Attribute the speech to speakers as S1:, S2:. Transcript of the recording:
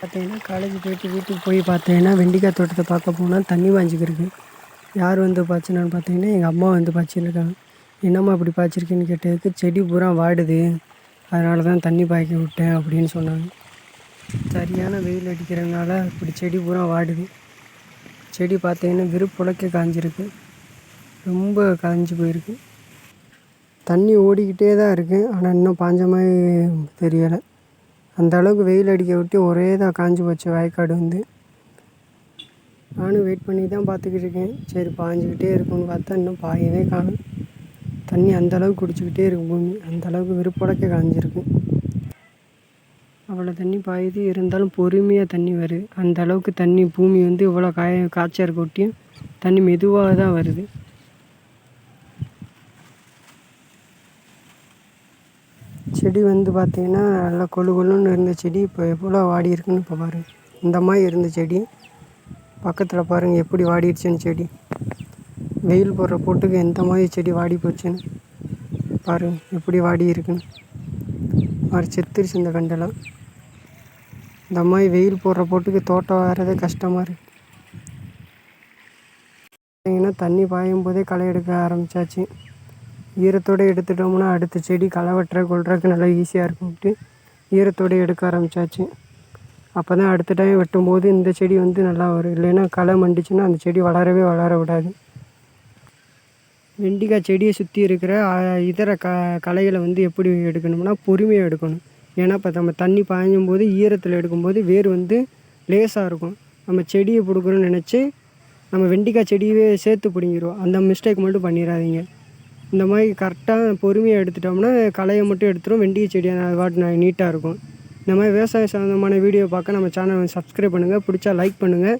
S1: பார்த்தீங்கன்னா காலேஜ் போயிட்டு வீட்டுக்கு போய் பார்த்தீங்கன்னா வெண்டிக்காய் தோட்டத்தை பார்க்க போனால் தண்ணி பாய்ஞ்சிக்கிருக்கு. யார் வந்து பாய்ச்சினான்னு பார்த்தீங்கன்னா எங்கள் அம்மா வந்து பாய்ச்சிருக்காங்க. என்னம்மா இப்படி பாய்ச்சிருக்கேன்னு கேட்டதுக்கு செடி பூரா வாடுது, அதனால தான் தண்ணி பாய்க்க விட்டேன் அப்படின்னு சொன்னாங்க. சரியான வெயில் அடிக்கிறதுனால இப்படி செடி பூரா வாடுது. செடி பார்த்தீங்கன்னா விருப்புலக்க காஞ்சிருக்கு, ரொம்ப காஞ்சி போயிருக்கு. தண்ணி ஓடிக்கிட்டே தான் இருக்குது, ஆனால் இன்னும் பாஞ்ச மாதிரி தெரியலை. அந்த அளவுக்கு வெயில் அடிக்க விட்டு ஒரே தான் காஞ்சி போச்சு வயக்காடு வந்து. நானும் வெயிட் பண்ணி தான் பார்த்துக்கிட்டு இருக்கேன். சரி பாஞ்சிக்கிட்டே இருக்கும்னு பார்த்தா இன்னும் பாயவே காணும். தண்ணி அந்தளவுக்கு குடிச்சிக்கிட்டே இருக்கு பூமி, அந்தளவுக்கு விருப்படக்க காஞ்சிருக்கு. அவ்வளோ தண்ணி பாயுது, இருந்தாலும் பொறுமையாக தண்ணி வருது. அந்த அளவுக்கு தண்ணி பூமி வந்து இவ்வளோ காய்ச்சல் இருக்க ஒட்டியும் தண்ணி மெதுவாக தான் வருது. செடி வந்து பார்த்திங்கன்னா நல்லா கொழு கொழுன்னு இருந்த செடி இப்போ எவ்வளோ வாடி இருக்குன்னு இப்போ பாருங்கள். இந்த மாதிரி இருந்த செடி பக்கத்தில் பாருங்கள் எப்படி வாடிடுச்சுன்னு செடி. வெயில் போடுற போட்டுக்கு எந்த மாதிரி செடி வாடி போச்சுன்னு பாருங்கள், எப்படி வாடி இருக்குன்னு. மாதிரி செத்துருச்சு இந்த கண்டெல்லாம். இந்த மாதிரி வெயில் போடுற போட்டுக்கு தோட்டம் வர்றதே கஷ்டமாக இருக்குது. பார்த்தீங்கன்னா தண்ணி பாயும் போதே களை எடுக்க ஆரம்பித்தாச்சு. ஈரத்தோடு எடுத்துட்டோம்னா அடுத்த செடி களை வெட்டுற கொள்றதுக்கு நல்லா ஈஸியாக இருக்கும்ட்டு ஈரத்தோடு எடுக்க ஆரம்பித்தாச்சு. அப்போ தான் அடுத்த டைம் வெட்டும்போது இந்த செடி வந்து நல்லா வரும். இல்லைன்னா களை மண்டிச்சுன்னா அந்த செடி வளர விடாது. வெண்டிக்காய் செடியை சுற்றி இருக்கிற இதர களைகளை வந்து எப்படி எடுக்கணும்னா பொறுமையாக எடுக்கணும். ஏன்னா இப்போ நம்ம தண்ணி பாயும் போது ஈரத்தில் எடுக்கும்போது வேர் வந்து லேசாக இருக்கும். நம்ம செடியை பிடுக்கணும்னு நினச்சி நம்ம வெண்டிக்காய் செடியவே சேர்த்து பிடுங்கிடுவோம். அந்த மிஸ்டேக் மட்டும் பண்ணிடாதீங்க. இந்த மாதிரி கரெக்டாக பொறுமையாக எடுத்துட்டோம்னா களையை மட்டும் எடுத்துடும், வெண்டிக்காய் செடி வாட்டு நீட்டாக இருக்கும். இந்த மாதிரி விவசாயம் சம்மந்தமான வீடியோ பார்க்க நம்ம சேனலை சப்ஸ்கிரைப் பண்ணுங்கள். பிடிச்சா லைக் பண்ணுங்கள்.